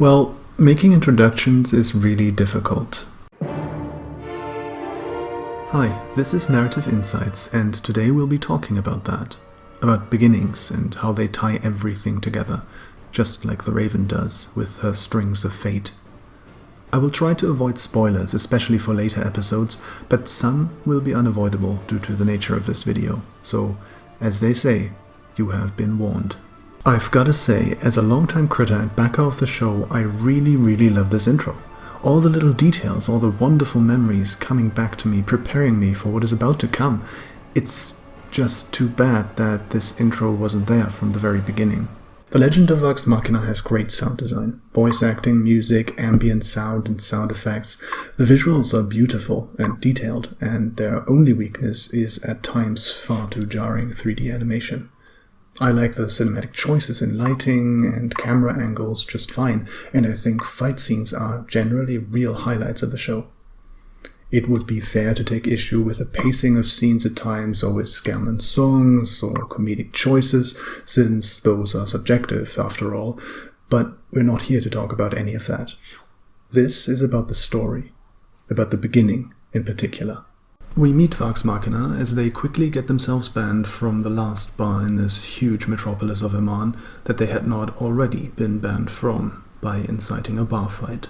Well, making introductions is really difficult. Hi, this is Narrative Insights, and today we'll be talking about that. About beginnings and how they tie everything together, just like the Raven does with her strings of fate. I will try to avoid spoilers, especially for later episodes, but some will be unavoidable due to the nature of this video, so, as they say, you have been warned. I've gotta say, as a longtime critter and backer of the show, I really love this intro. All the little details, all the wonderful memories coming back to me, preparing me for what is about to come. It's just too bad that this intro wasn't there from the very beginning. The Legend of Vox Machina has great sound design. Voice acting, music, ambient sound and sound effects. The visuals are beautiful and detailed, and their only weakness is at times far too jarring 3D animation. I like the cinematic choices in lighting and camera angles just fine, and I think fight scenes are generally real highlights of the show. It would be fair to take issue with the pacing of scenes at times, or with Scanlan's songs, or comedic choices, since those are subjective after all, but we're not here to talk about any of that. This is about the story, about the beginning in particular. We meet Vox Machina as they quickly get themselves banned from the last bar in this huge metropolis of Eman that they had not already been banned from by inciting a bar fight.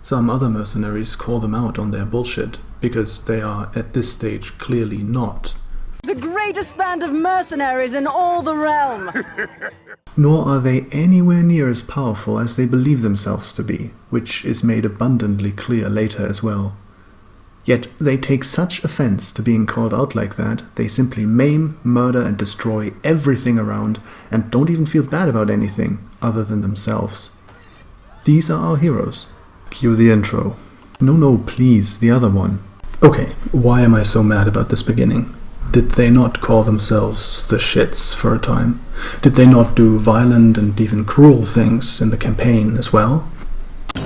Some other mercenaries call them out on their bullshit, because they are at this stage clearly not the greatest band of mercenaries in all the realm. Nor are they anywhere near as powerful as they believe themselves to be, which is made abundantly clear later as well. Yet they take such offense to being called out like that, they simply maim, murder and destroy everything around, and don't even feel bad about anything other than themselves. These are our heroes. Cue the intro. No, please, the other one. Okay, why am I so mad about this beginning? Did they not call themselves the shits for a time? Did they not do violent and even cruel things in the campaign as well?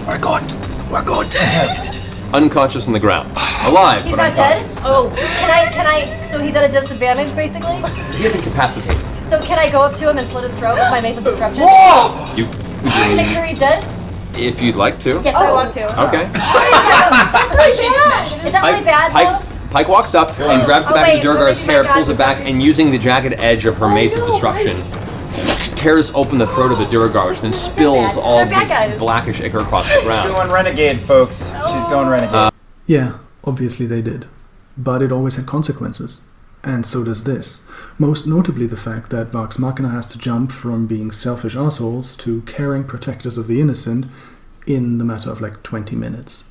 We're good. Unconscious on the ground. Alive, He's but not dead? unconscious. Oh, can I, so he's at a disadvantage, basically? He is incapacitated. So can I go up to him and slit his throat with my Mace of Disruption? You Make sure he's dead? if you'd like to. Yes, I want to. Okay. That's really bad. Is that really bad, though? Pike walks up and grabs the back of wait, the Durgar's we're hair, making my pulls it back, and using the jagged edge of her Mace of Disruption, tears open the throat of the Durgar, which then spills all They're bad this guys. blackish ichor across the ground. Going renegade, folks. She's going renegade. Yeah, obviously they did. But it always had consequences. And so does this. Most notably the fact that Vox Machina has to jump from being selfish assholes to caring protectors of the innocent in the matter of like 20 minutes.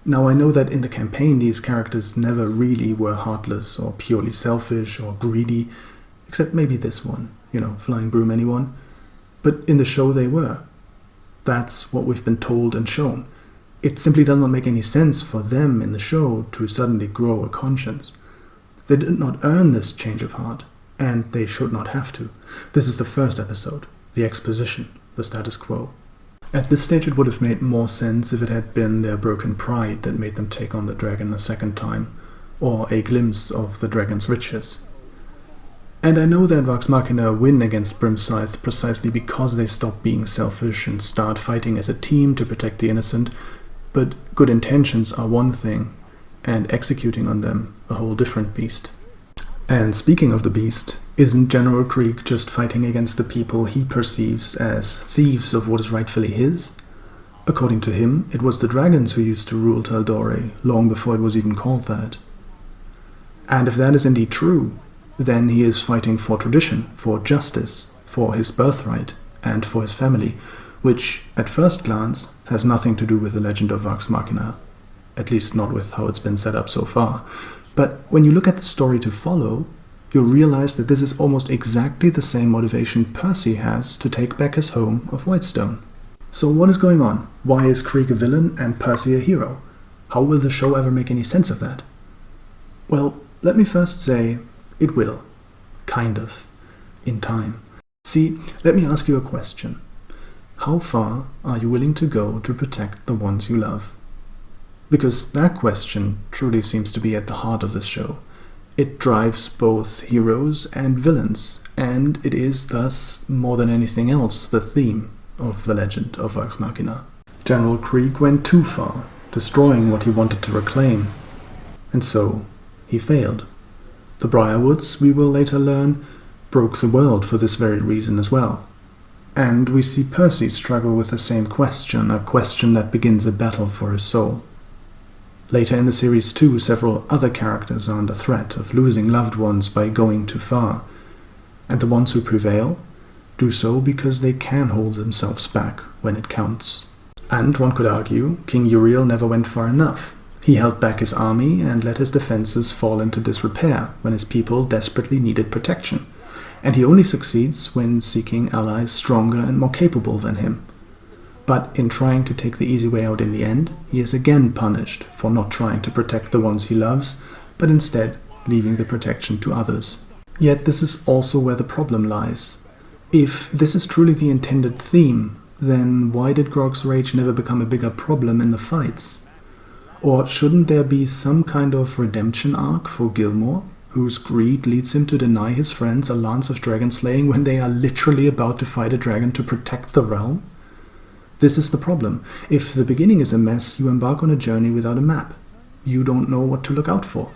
Now I know that in the campaign these characters never really were heartless or purely selfish or greedy, except maybe this one, Flying Broom anyone. But in the show they were. That's what we've been told and shown. It simply does not make any sense for them in the show to suddenly grow a conscience. They did not earn this change of heart, and they should not have to. This is the first episode, the exposition, the status quo. At this stage it would have made more sense if it had been their broken pride that made them take on the dragon a second time, or a glimpse of the dragon's riches. And I know that Vox Machina win against Brimscythe precisely because they stop being selfish and start fighting as a team to protect the innocent, but good intentions are one thing, and executing on them a whole different beast. And speaking of the beast, isn't General Krieg just fighting against the people he perceives as thieves of what is rightfully his? According to him, it was the dragons who used to rule Taldore long before it was even called that. And if that is indeed true, then he is fighting for tradition, for justice, for his birthright, and for his family, which, at first glance, has nothing to do with the Legend of Vox Machina, at least not with how it's been set up so far. But when you look at the story to follow, you'll realize that this is almost exactly the same motivation Percy has to take back his home of Whitestone. So what is going on? Why is Krieg a villain and Percy a hero? How will the show ever make any sense of that? Well, let me first say, it will. Kind of. In time. See, let me ask you a question. How far are you willing to go to protect the ones you love? Because that question truly seems to be at the heart of this show. It drives both heroes and villains, and it is thus, more than anything else, the theme of the Legend of Vox Machina. General Krieg went too far, destroying what he wanted to reclaim. And so, he failed. The Briarwoods, we will later learn, broke the world for this very reason as well. And we see Percy struggle with the same question, a question that begins a battle for his soul. Later in the series too, several other characters are under threat of losing loved ones by going too far, and the ones who prevail do so because they can hold themselves back when it counts. And one could argue, King Uriel never went far enough. He held back his army and let his defenses fall into disrepair when his people desperately needed protection, and he only succeeds when seeking allies stronger and more capable than him. But in trying to take the easy way out in the end, he is again punished for not trying to protect the ones he loves, but instead leaving the protection to others. Yet this is also where the problem lies. If this is truly the intended theme, then why did Grog's rage never become a bigger problem in the fights? Or shouldn't there be some kind of redemption arc for Gilmore, whose greed leads him to deny his friends a lance of dragon slaying when they are literally about to fight a dragon to protect the realm? This is the problem. If the beginning is a mess, you embark on a journey without a map. You don't know what to look out for.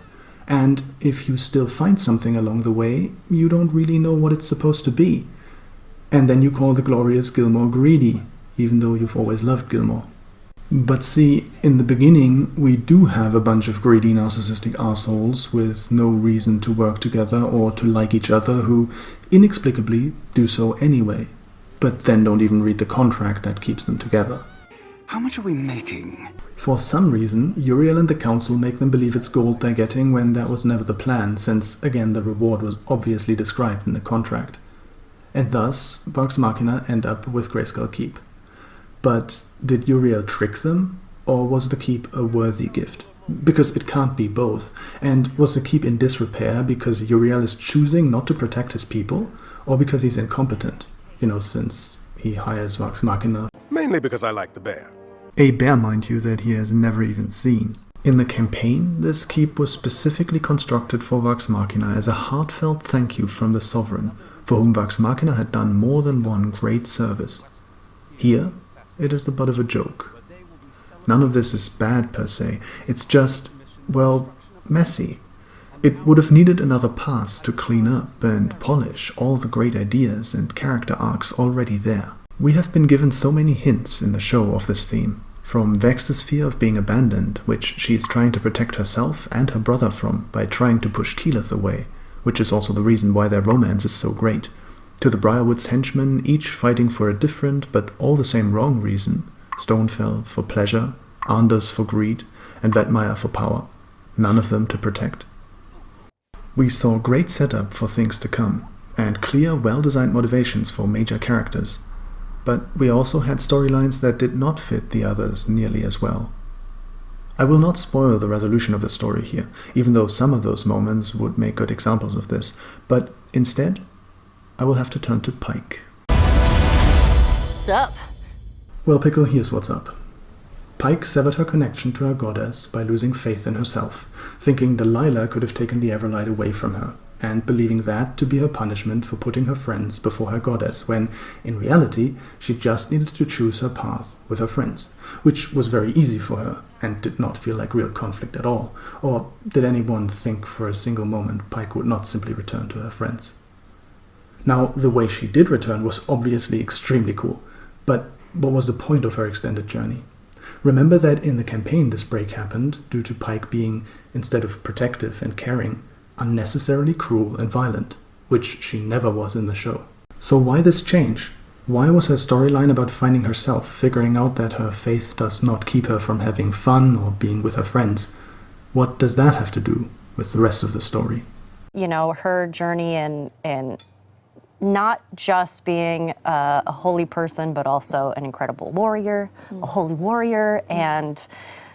And if you still find something along the way, you don't really know what it's supposed to be. And then you call the glorious Gilmore greedy, even though you've always loved Gilmore. But see, in the beginning, we do have a bunch of greedy narcissistic assholes with no reason to work together or to like each other who inexplicably do so anyway, but then don't even read the contract that keeps them together. How much are we making? For some reason, Uriel and the Council make them believe it's gold they're getting when that was never the plan, since again the reward was obviously described in the contract. And thus, Vox Machina end up with Grayskull Keep. But did Uriel trick them, or was the keep a worthy gift? Because it can't be both. And was the keep in disrepair because Uriel is choosing not to protect his people, or because he's incompetent? Since he hires Vox Machina. Mainly because I like the bear. A bear, mind you, that he has never even seen. In the campaign, this keep was specifically constructed for Vox Machina as a heartfelt thank you from the Sovereign, for whom Vox Machina had done more than one great service. Here, it is the butt of a joke. None of this is bad per se, it's just, well, messy. It would have needed another pass to clean up and polish all the great ideas and character arcs already there. We have been given so many hints in the show of this theme, from Vex's fear of being abandoned, which she is trying to protect herself and her brother from by trying to push Keyleth away, which is also the reason why their romance is so great, to the Briarwoods henchmen, each fighting for a different but all the same wrong reason, Stonefell for pleasure, Anders for greed, and Vetmire for power, none of them to protect. We saw great setup for things to come, and clear, well-designed motivations for major characters, but we also had storylines that did not fit the others nearly as well. I will not spoil the resolution of the story here, even though some of those moments would make good examples of this, but instead, I will have to turn to Pike. Sup? Well, Pickle, here's what's up. Pike severed her connection to her goddess by losing faith in herself, thinking Delilah could have taken the Everlight away from her, and believing that to be her punishment for putting her friends before her goddess, when, in reality, she just needed to choose her path with her friends, which was very easy for her, and did not feel like real conflict at all. Or did anyone think for a single moment Pike would not simply return to her friends? Now, the way she did return was obviously extremely cool, but what was the point of her extended journey? Remember that in the campaign this break happened due to Pike being, instead of protective and caring, unnecessarily cruel and violent, which she never was in the show. So why this change? Why was her storyline about finding herself, figuring out that her faith does not keep her from having fun or being with her friends? What does that have to do with the rest of the story? Her journey in not just being a holy person, but also an incredible warrior, a holy warrior, and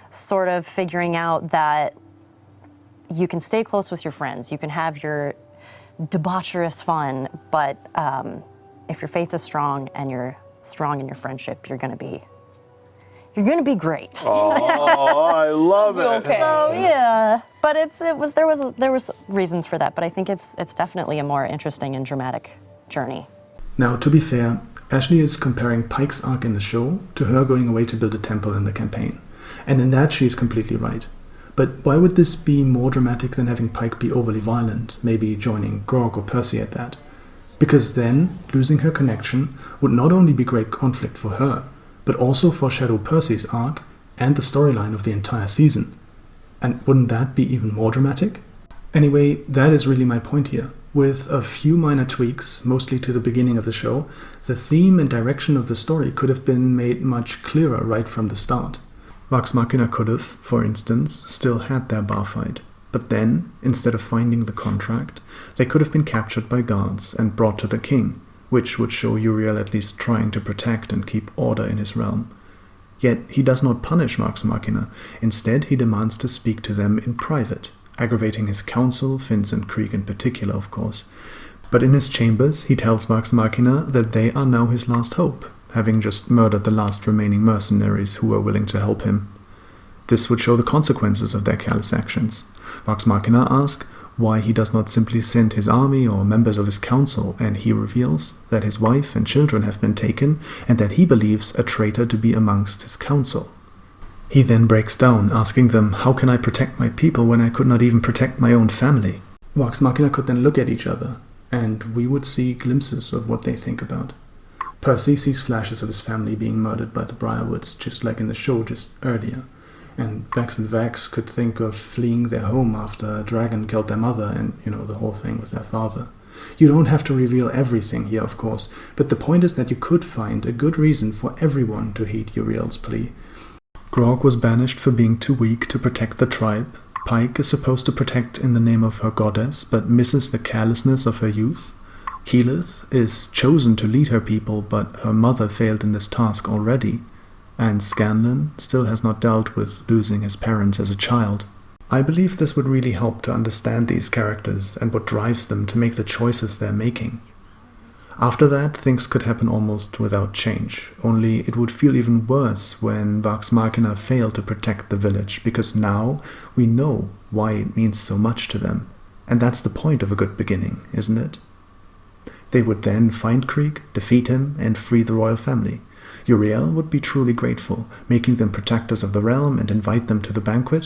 sort of figuring out that you can stay close with your friends, you can have your debaucherous fun, but if your faith is strong and you're strong in your friendship, you're gonna be great. Oh, I love it. Okay. So yeah, but there was reasons for that, but I think it's definitely a more interesting and dramatic journey. Now, to be fair, Ashley is comparing Pike's arc in the show to her going away to build a temple in the campaign. And in that she is completely right. But why would this be more dramatic than having Pike be overly violent, maybe joining Grog or Percy at that? Because then, losing her connection would not only be great conflict for her, but also foreshadow Percy's arc and the storyline of the entire season. And wouldn't that be even more dramatic? Anyway, that is really my point here. With a few minor tweaks, mostly to the beginning of the show, the theme and direction of the story could have been made much clearer right from the start. Vox Machina could have, for instance, still had their bar fight, but then, instead of finding the contract, they could have been captured by guards and brought to the king, which would show Uriel at least trying to protect and keep order in his realm. Yet he does not punish Vox Machina, instead he demands to speak to them in private, aggravating his council, Finns and Krieg in particular, of course. But in his chambers, he tells Vox Machina that they are now his last hope, having just murdered the last remaining mercenaries who were willing to help him. This would show the consequences of their careless actions. Vox Machina asks why he does not simply send his army or members of his council, and he reveals that his wife and children have been taken and that he believes a traitor to be amongst his council. He then breaks down, asking them, how can I protect my people when I could not even protect my own family? Vox Machina could then look at each other, and we would see glimpses of what they think about. Percy sees flashes of his family being murdered by the Briarwoods, just like in the show just earlier. And Vex and Vax could think of fleeing their home after a dragon killed their mother and, the whole thing with their father. You don't have to reveal everything here, of course, but the point is that you could find a good reason for everyone to heed Uriel's plea. Grog was banished for being too weak to protect the tribe. Pike is supposed to protect in the name of her goddess, but misses the carelessness of her youth. Keyleth is chosen to lead her people, but her mother failed in this task already. And Scanlan still has not dealt with losing his parents as a child. I believe this would really help to understand these characters and what drives them to make the choices they're making. After that, things could happen almost without change, only it would feel even worse when Vox Machina failed to protect the village, because now we know why it means so much to them. And that's the point of a good beginning, isn't it? They would then find Krieg, defeat him, and free the royal family. Uriel would be truly grateful, making them protectors of the realm and invite them to the banquet,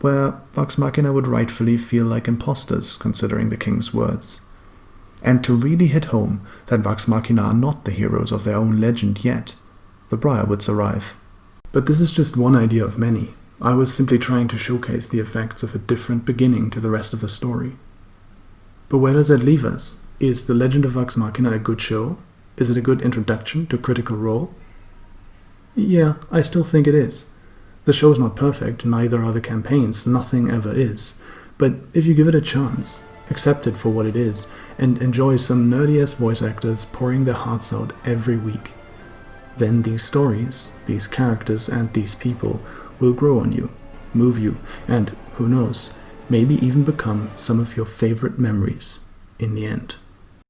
where Vox Machina would rightfully feel like imposters, considering the king's words. And to really hit home that Vox Machina are not the heroes of their own legend yet, the Briarwoods arrive. But this is just one idea of many. I was simply trying to showcase the effects of a different beginning to the rest of the story. But where does that leave us? Is The Legend of Vox Machina a good show? Is it a good introduction to Critical Role? Yeah, I still think it is. The show's not perfect, neither are the campaigns, nothing ever is. But if you give it a chance, accept it for what it is, and enjoy some nerdy-ass voice actors pouring their hearts out every week, then these stories, these characters, and these people will grow on you, move you, and, who knows, maybe even become some of your favorite memories in the end.